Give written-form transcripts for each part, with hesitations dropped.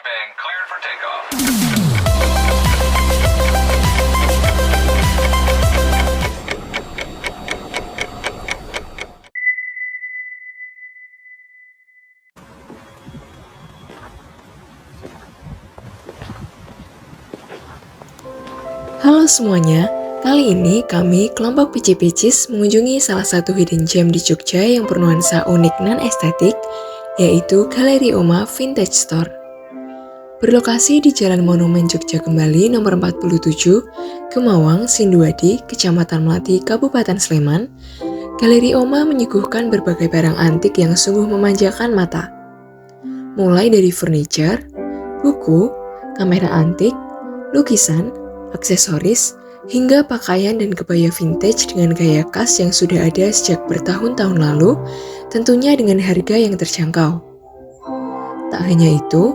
and cleared for takeoff. Halo semuanya, kali ini kami kelompok Pici-Picis mengunjungi salah satu hidden gem di Jogja yang bernuansa unik non-estetik, yaitu Galeri Oma Vintage Store. Berlokasi di Jalan Monumen Jogja Kembali nomor 47, Kemawang, Sinduadi, Kecamatan Melati, Kabupaten Sleman, Galeri Oma menyuguhkan berbagai barang antik yang sungguh memanjakan mata. Mulai dari furniture, buku, kamera antik, lukisan, aksesoris, hingga pakaian dan kebaya vintage dengan gaya khas yang sudah ada sejak bertahun-tahun lalu, tentunya dengan harga yang terjangkau. Tak hanya itu,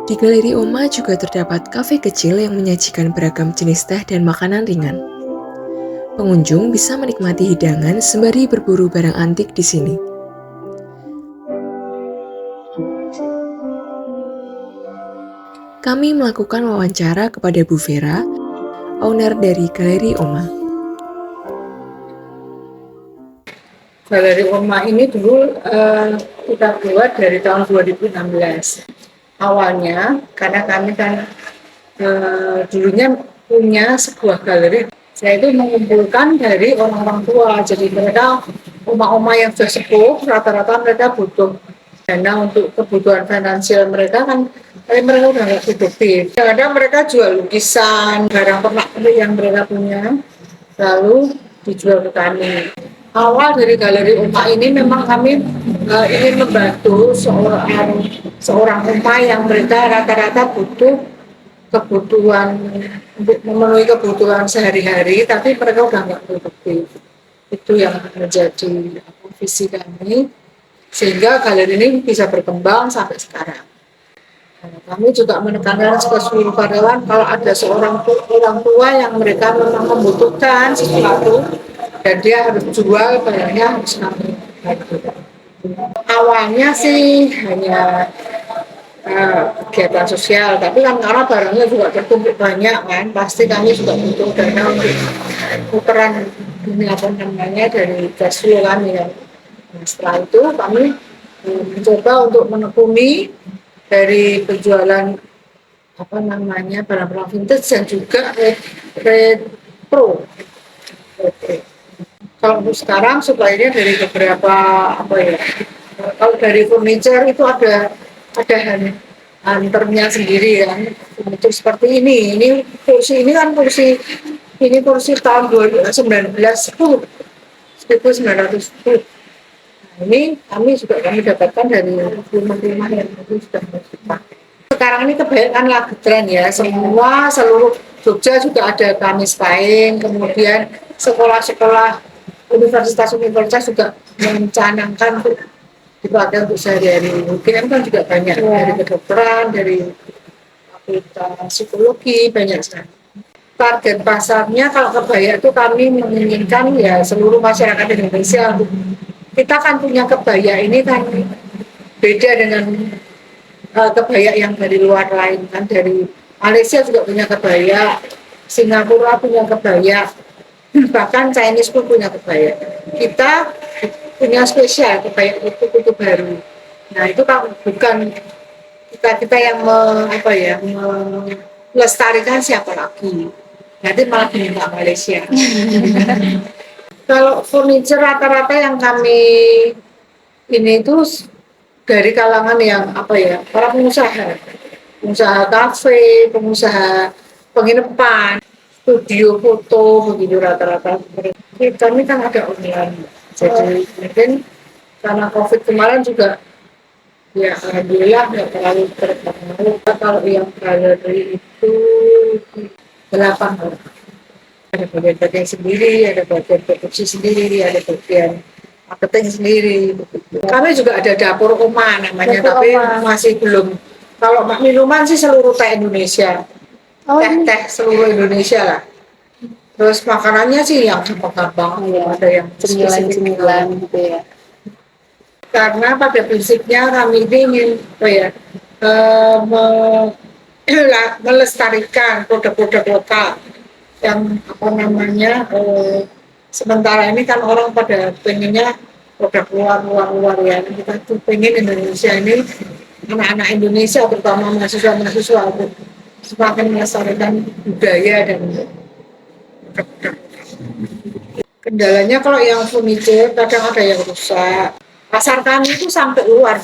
di Galeri Oma juga terdapat kafe kecil yang menyajikan beragam jenis teh dan makanan ringan. Pengunjung bisa menikmati hidangan sembari berburu barang antik di sini. Kami melakukan wawancara kepada Bu Vera, owner dari Galeri Oma. Galeri Oma ini dulu kita buat dari tahun 2016. Awalnya karena kami kan dulunya punya sebuah galeri, saya itu mengumpulkan dari orang-orang tua. Jadi mereka oma-oma yang sudah sepuh, rata-rata mereka butuh dana untuk kebutuhan finansial mereka kan, tapi mereka udah nggak produktif. Kadang mereka jual lukisan, barang pernak-pernik yang mereka punya, lalu dijual ke kami. Awal dari Galeri Oma ini memang kami ingin membantu seorang oma yang mereka rata-rata butuh kebutuhan untuk memenuhi kebutuhan sehari-hari, tapi mereka udah nggak produktif. Itu yang menjadi visi kami, sehingga galeri ini bisa berkembang sampai sekarang. Kami juga menekankan ke seluruh karyawan kalau ada orang tua yang mereka memang membutuhkan sesuatu dan dia harus jual, barangnya harus kami bantu. Awalnya sih hanya kegiatan sosial, tapi kan karena barangnya juga tertumpuk banyak kan, pasti kami juga butuh dana untuk ukuran ini apa namanya dari cash flow kami kan. Setelah itu kami mencoba untuk menekuni dari penjualan apa namanya barang-barang vintage dan juga retro. Kalau sekarang supply-nya dari beberapa apa ya, kalau dari furniture itu ada hunternya sendiri kan, furniture seperti ini kursi ini kan kursi tahun 2019 1910. Ini kami dapatkan dari rumah-rumah yang itu sudah dipakai. Sekarang ini kebanyakan lagi tren ya, seluruh Jogja juga ada kamis kain, kemudian sekolah-sekolah universitas juga mencanangkan untuk dipakai untuk sehari-hari. UGM kan juga banyak dari kedokteran, dari fakultas psikologi, banyak sekali. Target pasarnya kalau kebaya itu kami menginginkan ya seluruh masyarakat Indonesia. Kita kan punya kebaya ini kan beda dengan kebaya yang dari luar lain kan, dari Malaysia juga punya kebaya, Singapura punya kebaya, bahkan Chinese pun punya kebaya. Kita punya spesial kebaya kutu baru. Nah itu kan bukan kita yang melestarikan, siapa lagi? Nanti malah diminta Malaysia. Kalau furniture rata-rata yang kami ini itu dari kalangan yang para pengusaha kafe, pengusaha penginapan, studio foto, begitu rata-rata. Kami kan ada online, jadi mungkin karena COVID kemarin juga ya alhamdulillah nggak terlalu terpengaruh. Kalau yang galeri itu 8 orang. Ada bagian-bagian sendiri, ada bagian produksi sendiri, ada bagian marketing sendiri. Kami juga ada dapur Oma namanya, tapi masih belum. Kalau minuman sih seluruh teh Indonesia, teh seluruh Indonesia lah. Terus makanannya sih yang gampang-gampang, ada yang cemilan-cemilan gitu ya. Karena pada prinsipnya kami ini ingin melestarikan produk-produk lokal yang apa namanya sementara ini kan orang pada pengennya produk luar ya, kita tuh pengen Indonesia ini, anak-anak Indonesia terutama mahasiswa-mahasiswa untuk semakin melestarikan budaya dan produk. Kendalanya kalau yang furniture kadang ada yang rusak. Pasar kami itu sampai luar,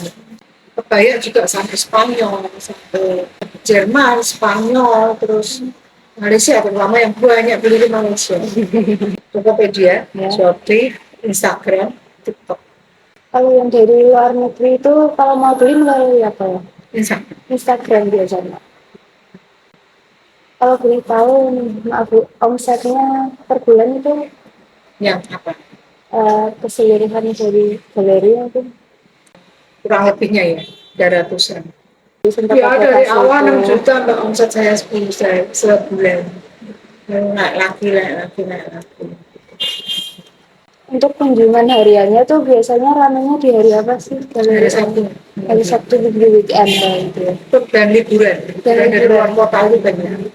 kebaya juga sampai Spanyol, sampai Jerman, Spanyol, terus Malaysia terutama yang banyak beli di Malaysia. Tokopedia, Ya. Shopee, Instagram, TikTok, Kalau yang dari luar negeri itu kalau mau beli melalui apa ya? Instagram. Instagram biasanya. Kalau boleh tahu, maaf Bu, omsetnya per bulan itu Yang apa? keseluruhan dari galeri itu Kurang lebihnya ya, 300-an. sempat Ya ada dari pas awal 6 itu. juta mbak omset saya 10 saya sebulan. Naik lagi. Untuk kunjungan hariannya tuh biasanya ramenya di hari apa sih? Hari Sabtu. Hari Sabtu di weekend gitu ya. Dan liburan. Dan dari luar kota itu banyak.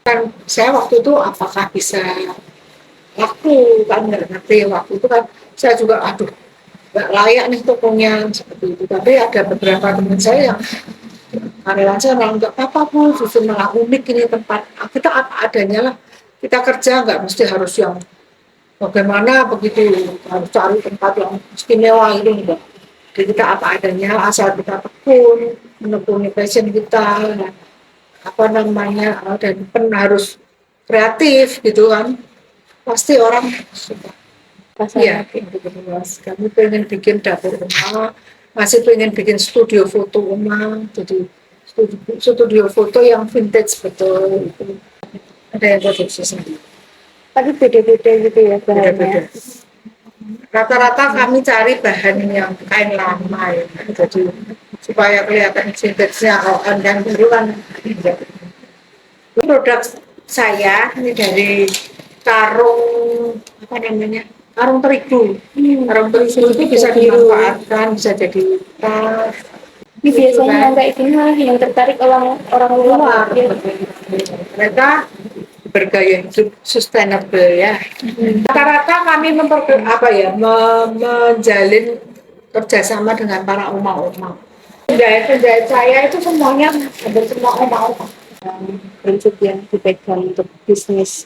Kan saya waktu itu apakah bisa laku, kan nggak ngerti waktu itu kan saya juga aduh nggak layak nih tokonya seperti itu, tapi ada beberapa teman saya yang karyawan saya bilang nggak apa-apa Bu, justru malah unik ini tempat, kita apa adanya lah, kita kerja nggak mesti harus yang bagaimana begitu, harus cari tempat yang istimewa itu enggak. Jadi kita apa adanya, asal kita tekun menekuni passion kita, apa namanya, dan harus kreatif gitu kan, pasti orang suka. Iya, gitu Mas. Kami pengen bikin dapur rumah, masih pengen bikin studio foto rumah, jadi studio foto yang vintage betul itu. Ada yang produksi sendiri. Tapi beda-beda gitu ya bahannya. Beda-beda. Rata-rata kami cari bahan yang kain lama ya, jadi supaya kelihatan vintage-nya. Kalau yang baru kan tidak. Ini produk saya ini dari karung apa namanya, karung terigu. Karung terigu itu bisa dimanfaatkan, bisa jadi tas. Ini biasanya yang kayak gini malah yang tertarik orang luar. Ya. Mereka bergaya hidup sustainable ya. Rata-rata kami menjalin kerjasama dengan para oma-oma. Penjahit saya itu semuanya hampir semua oma-oma. Prinsip yang dipegang untuk bisnis.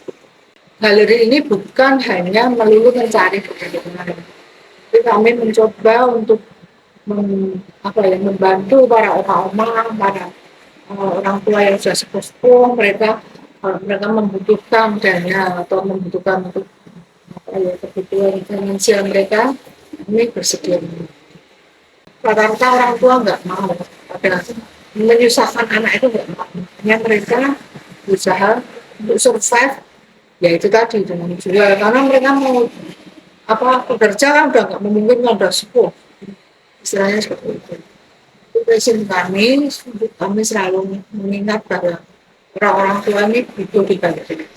Galeri ini bukan hanya melulu mencari pekerjaan, tapi kami mencoba untuk membantu para oma-oma, para orang tua yang sudah sepuh, mereka mereka membutuhkan dana atau membutuhkan untuk kebutuhan finansial mereka, kami bersedia. Rata-rata orang tua nggak mau, ada menyusahkan anak itu nggak mau. Hanya mereka berusaha untuk survive, ya itu tadi dengan jual, karena mereka mau bekerja kan udah nggak memungkinkan, udah sepuh, istilahnya seperti itu. Passion kami selalu mengingat bahwa orang-orang tua ini hidup di galeri.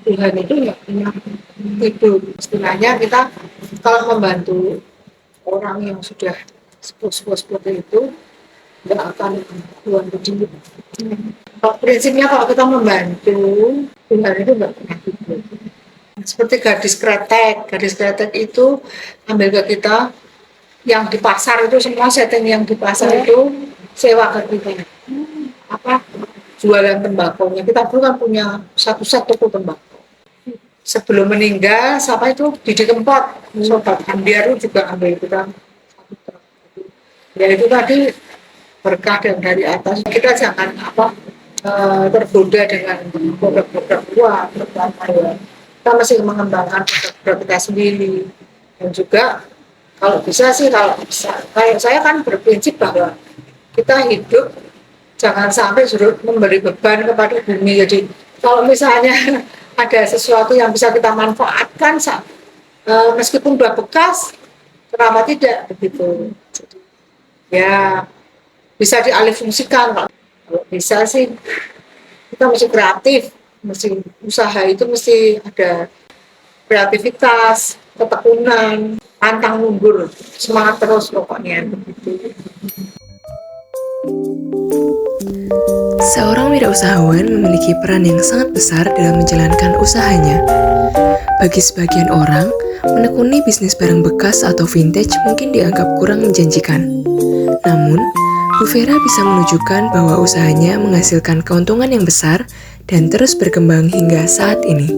Tuhan itu nggak pernah tidur. Istilahnya kita kalau membantu orang yang sudah sepuh-sepuh seperti itu, nggak akan Tuhan berdiri. Kalau prinsipnya kalau kita membantu, Tuhan itu nggak pernah tidur. Seperti gadis kretek itu ambil ke kita, yang di pasar itu semua setting yang di pasar itu sewa ke kita. Jualan tembakonya, kita dulu kan punya satu set toko tembakau. Sebelum meninggal, siapa itu Didi Kempot, Sobat Ambiaru juga ambil kita satu truk. Ya itu tadi berkah dari atas. Kita jangan tergoda dengan produk-produk luar, terutama ya. Kita masih mengembangkan produk kita sendiri. Dan juga kalau bisa sih, kayak saya kan berprinsip bahwa kita hidup jangan sampai memberi beban kepada bumi. Jadi kalau misalnya ada sesuatu yang bisa kita manfaatkan, meskipun udah bekas, kenapa tidak begitu? Jadi, ya bisa dialihfungsikan. Kalau bisa sih kita mesti kreatif, mesti usaha itu mesti ada kreativitas, ketekunan, pantang mundur, semangat terus pokoknya begitu. Seorang wirausahawan memiliki peran yang sangat besar dalam menjalankan usahanya. Bagi sebagian orang, menekuni bisnis barang bekas atau vintage mungkin dianggap kurang menjanjikan. Namun, Bu Vera bisa menunjukkan bahwa usahanya menghasilkan keuntungan yang besar dan terus berkembang hingga saat ini.